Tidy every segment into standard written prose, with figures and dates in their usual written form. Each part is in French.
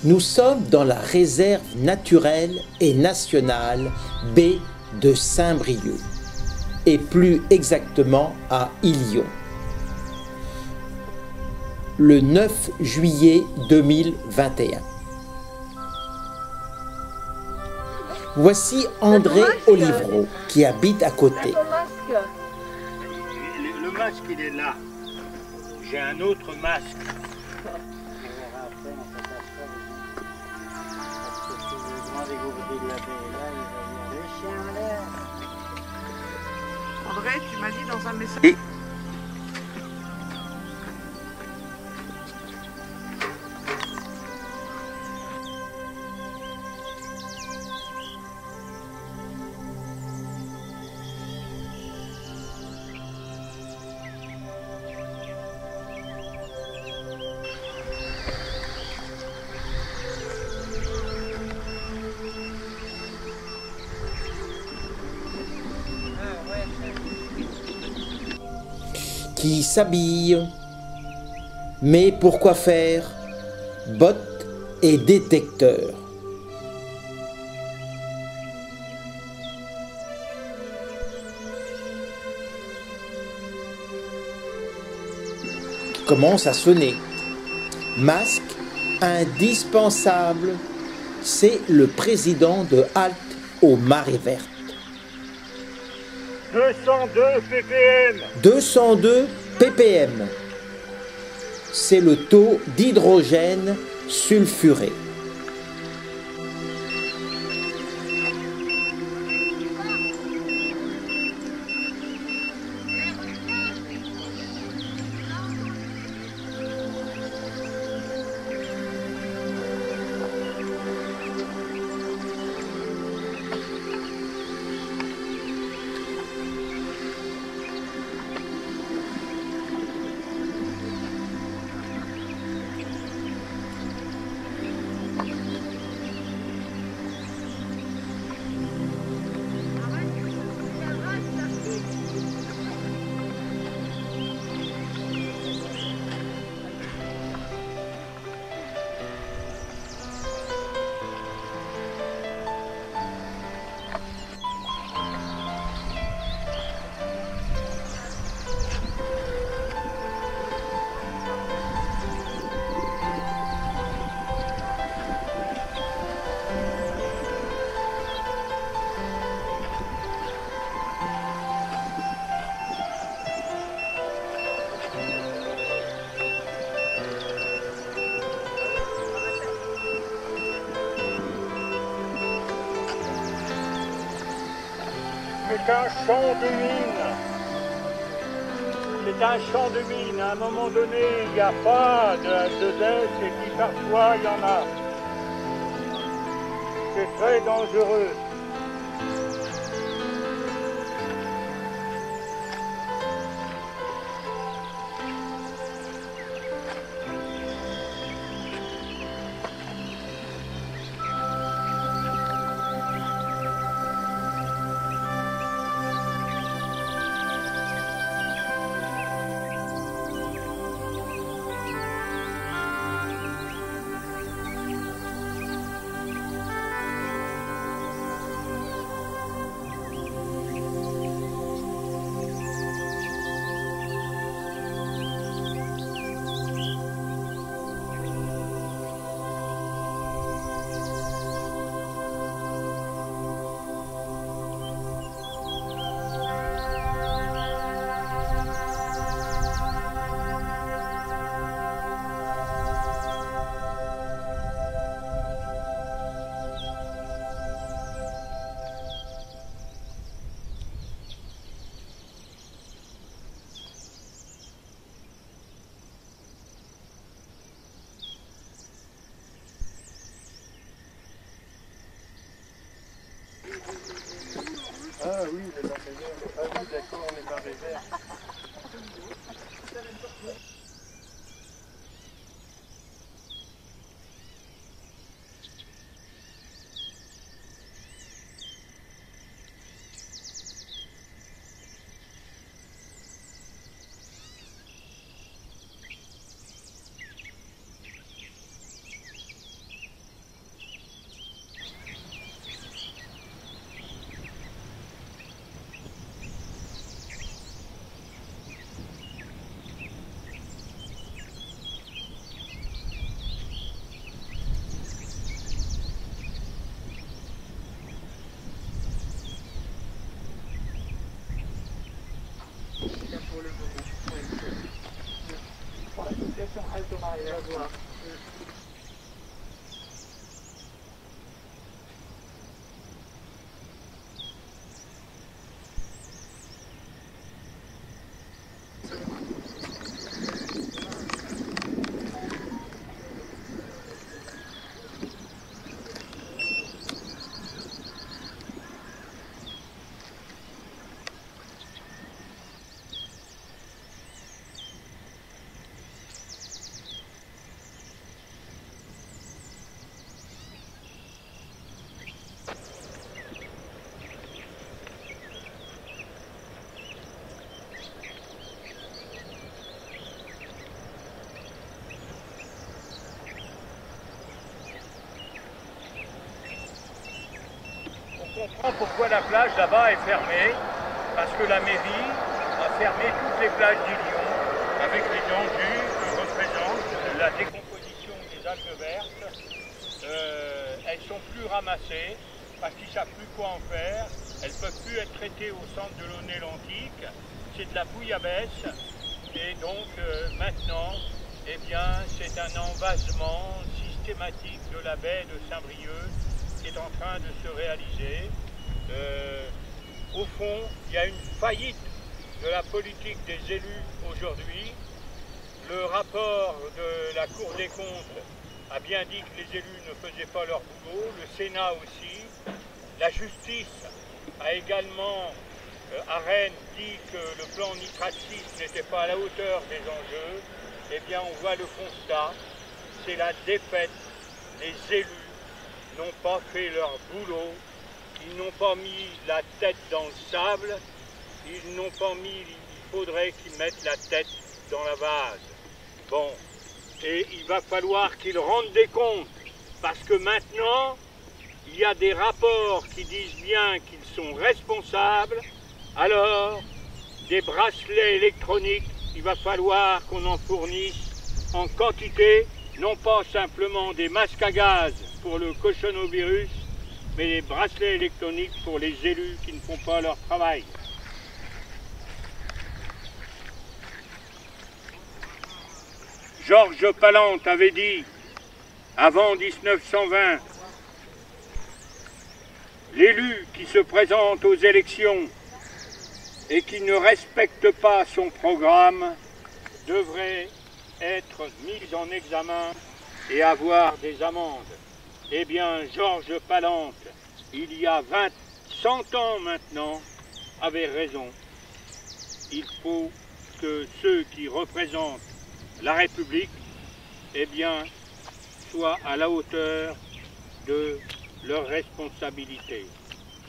Nous sommes dans la réserve naturelle et nationale baie de Saint-Brieuc, et plus exactement à Illion. Le 9 juillet 2021. Voici André Olivreau qui habite à côté. Le masque, il est là. J'ai un autre masque. André, tu m'as dit dans un message... Qui s'habille. Mais pourquoi faire? Bottes et détecteurs. Qui commence à sonner. Masque indispensable. C'est le président de Halte aux Marées Vertes. 202 ppm. 202 ppm. C'est le taux d'hydrogène sulfuré. C'est un champ de mine. C'est un champ de mine. À un moment donné, il n'y a pas de baisse et puis parfois il y en a. C'est très dangereux. On comprend pourquoi la plage là-bas est fermée, parce que la mairie a fermé toutes les plages d'Ilion avec les dangers que représente la décomposition des algues vertes. Elles sont plus ramassées parce qu'ils ne savent plus quoi en faire. Elles ne peuvent plus être traitées au centre de l'Aunay-Lantique. C'est de la bouillabaisse et donc maintenant, eh bien, c'est un envasement systématique de la baie de Saint-Brieuc qui est en train de se réaliser. Au fond, il y a une faillite de la politique des élus aujourd'hui. Le rapport de la Cour des comptes a bien dit que les élus ne faisaient pas leur boulot, le Sénat aussi. La justice a également, à Rennes, dit que le plan nitrate 6 n'était pas à la hauteur des enjeux. Eh bien, on voit le constat, c'est la défaite. Les élus n'ont pas fait leur boulot, ils n'ont pas mis la tête dans le sable, ils n'ont pas mis, il faudrait qu'ils mettent la tête dans la vase. Bon, et il va falloir qu'ils rendent des comptes, parce que maintenant, il y a des rapports qui disent bien qu'ils sont responsables, alors des bracelets électroniques, il va falloir qu'on en fournisse en quantité, non pas simplement des masques à gaz pour le cochonovirus, mais des bracelets électroniques pour les élus qui ne font pas leur travail. Georges Palante avait dit, avant 1920, l'élu qui se présente aux élections et qui ne respecte pas son programme devrait être mis en examen et avoir des amendes. Eh bien, Georges Palante, il y a 100 ans maintenant, avait raison. Il faut que ceux qui représentent la République, eh bien, soient à la hauteur de leurs responsabilités.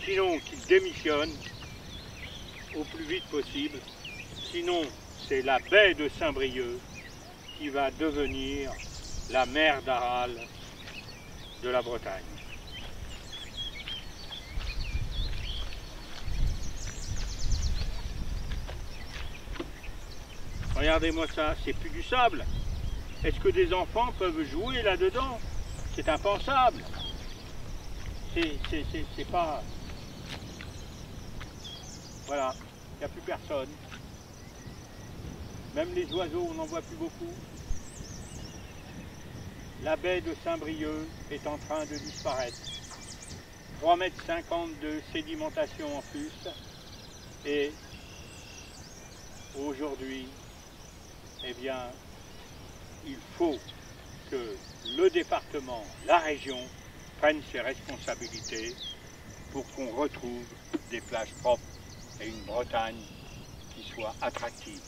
Sinon, qu'ils démissionnent au plus vite possible. Sinon, c'est la baie de Saint-Brieuc qui va devenir la mer d'Aral de la Bretagne. Regardez-moi ça, c'est plus du sable. Est-ce que des enfants peuvent jouer là-dedans? C'est impensable. C'est pas... Voilà, il n'y a plus personne. Même les oiseaux, on n'en voit plus beaucoup. La baie de Saint-Brieuc est en train de disparaître. 3,50 m de sédimentation en plus. Et aujourd'hui, eh bien, il faut que le département, la région, prennent ses responsabilités pour qu'on retrouve des plages propres et une Bretagne qui soit attractive.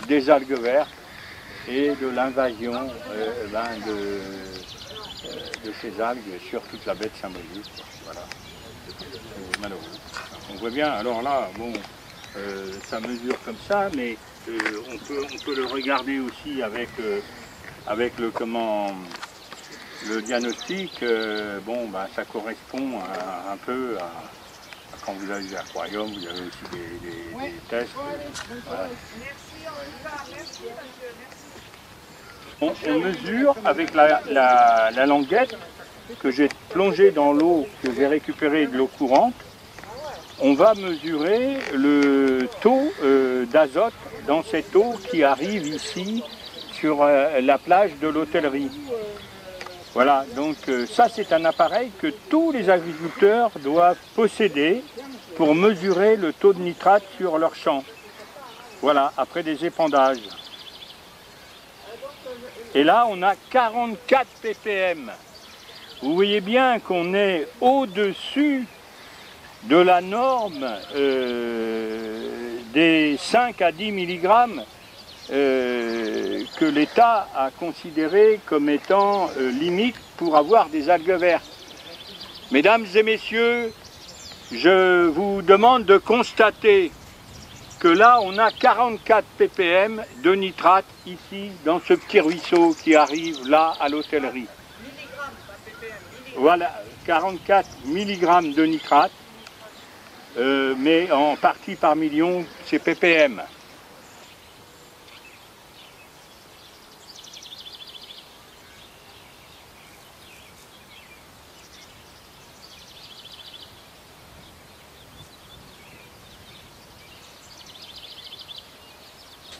Des algues vertes et de l'invasion de ces algues sur toute la baie de Saint-Brieuc. Voilà. C'est malheureux. On voit bien, alors là, bon, ça mesure comme ça, mais on peut le regarder aussi avec le comment, Le diagnostic, ça correspond un peu à quand vous avez des aquariums, vous avez aussi des tests. Voilà. On mesure avec la languette que j'ai plongée dans l'eau, que j'ai récupérée de l'eau courante. On va mesurer le taux d'azote dans cette eau qui arrive ici sur la plage de l'hôtellerie. Voilà, donc ça c'est un appareil que tous les agriculteurs doivent posséder pour mesurer le taux de nitrate sur leur champ. Voilà, après des épandages. Et là on a 44 ppm. Vous voyez bien qu'on est au-dessus de la norme des 5 à 10 mg que l'État a considéré comme étant limite pour avoir des algues vertes. Mesdames et messieurs, je vous demande de constater que là on a 44 ppm de nitrate ici dans ce petit ruisseau qui arrive là à l'hôtellerie. Voilà, 44 mg de nitrate, mais en partie par million c'est ppm.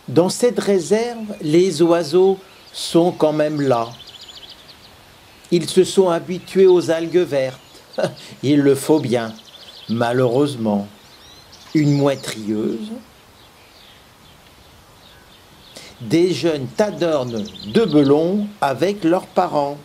Dans cette réserve, les oiseaux sont quand même là. Ils se sont habitués aux algues vertes. Il le faut bien. Malheureusement, une mouette rieuse, des jeunes tadornes de belons avec leurs parents.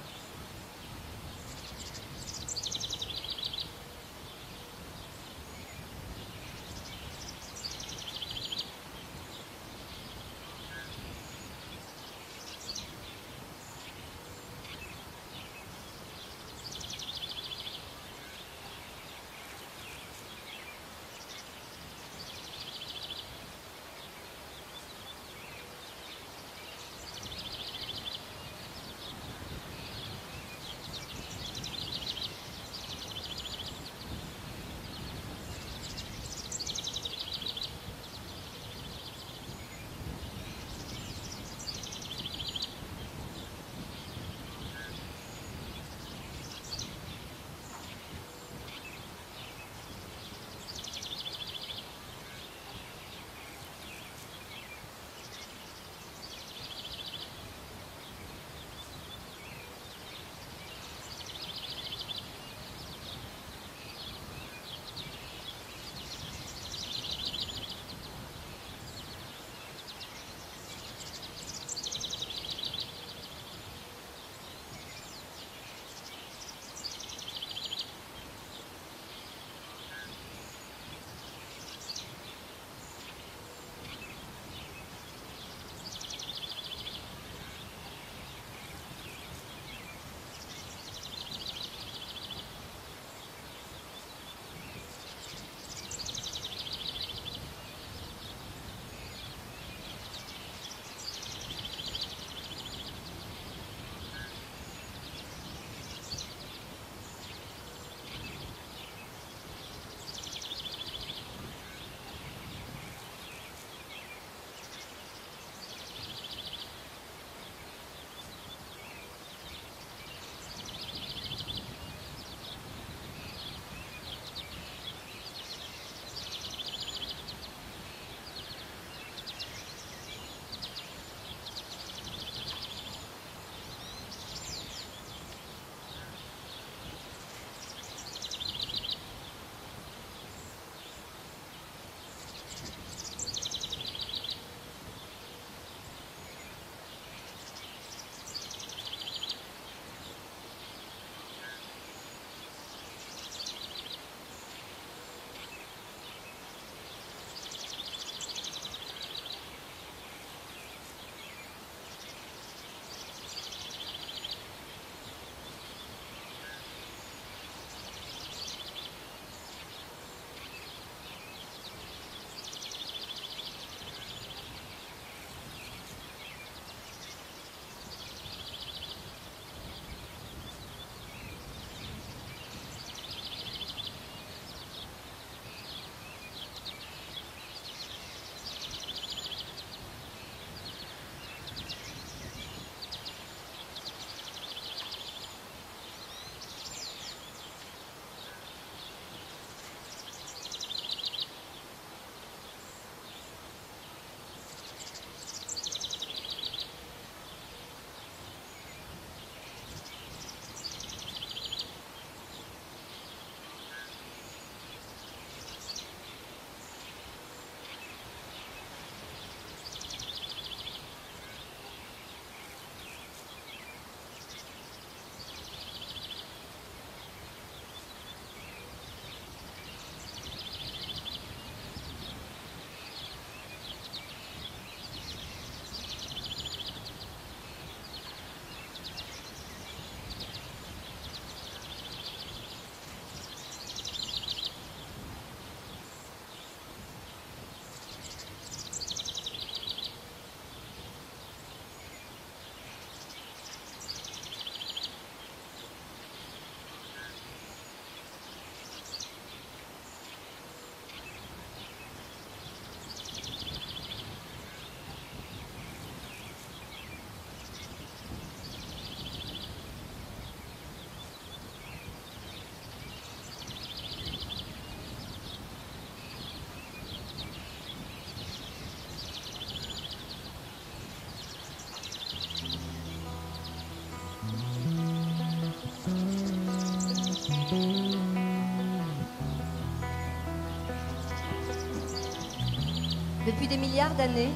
Depuis des milliards d'années,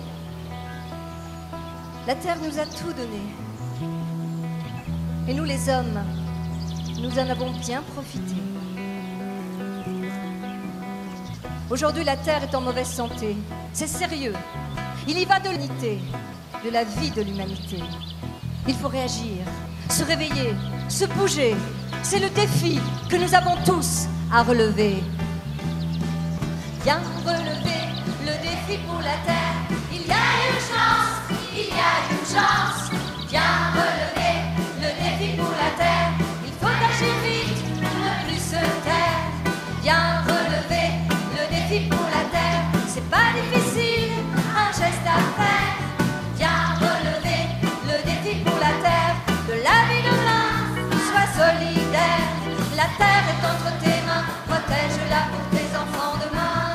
la Terre nous a tout donné. Et nous les hommes, nous en avons bien profité. Aujourd'hui, la Terre est en mauvaise santé. C'est sérieux. Il y va de l'unité, de la vie de l'humanité. Il faut réagir, se réveiller, se bouger. C'est le défi que nous avons tous à relever. Viens relever le défi pour la Terre. Il y a urgence, il y a urgence. Viens relever le défi pour la Terre. Il faut agir vite, ne plus se taire. Viens relever le défi pour la Terre. C'est pas difficile, un geste à faire. Viens relever le défi pour la Terre. De la vie demain, sois solidaire. La Terre est entre tes mains, protège-la pour tes enfants demain.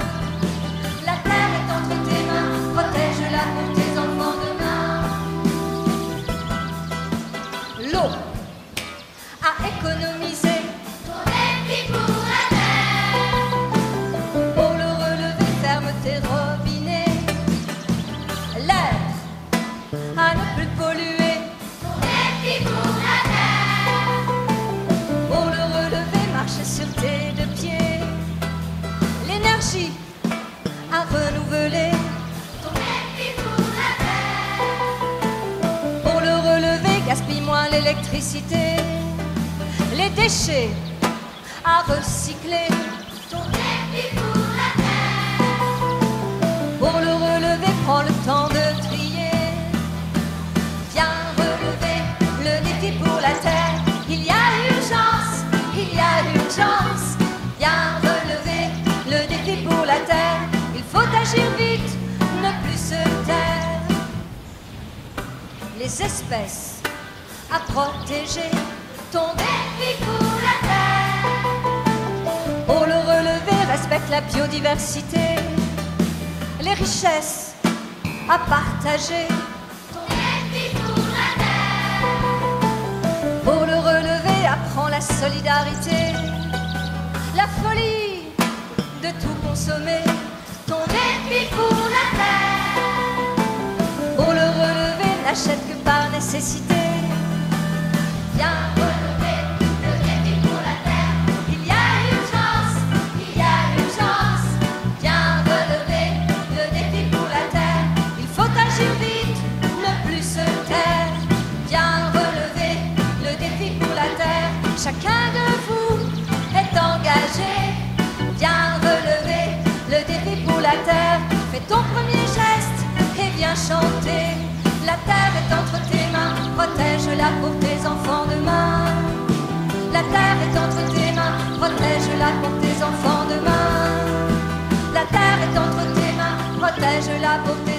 La Terre est entre tes mains, protège-la pour tes enfants demain. L'eau à économiser. Ton défi pour la Terre. Pour le relever, ferme tes robinets. L'air à ne plus polluer. Ton défi pour la Terre. Pour le relever, marche sur tes deux pieds. L'énergie à renouveler. Ton défi pour la Terre. Pour le relever, gaspille moins l'électricité. Les déchets à recycler. Ton défi pour la Terre. Pour le relever, prends le temps de trier. Viens relever le défi pour la Terre. Il y a urgence, il y a urgence. Viens relever le défi pour la Terre. Il faut agir vite, ne plus se taire. Les espèces à protéger. Ton défi pour la Terre. Pour le relever, respecte la biodiversité. Les richesses à partager. Ton défi pour la Terre. Pour le relever, apprends la solidarité. La folie de tout consommer. Ton défi pour la Terre. Pour le relever, n'achète que par nécessité. Viens relever le défi pour la Terre. Il y a urgence, il y a urgence. Viens relever le défi pour la Terre. Il faut agir vite, ne plus se taire. Viens relever le défi pour la Terre. Chacun de vous est engagé. Viens relever le défi pour la Terre. Fais ton premier geste et viens chanter. La Terre est entre tes mains, protège-la pour tes enfants demain. La Terre est entre tes mains, protège-la pour tes enfants demain. La Terre est entre tes mains, protège-la pour tes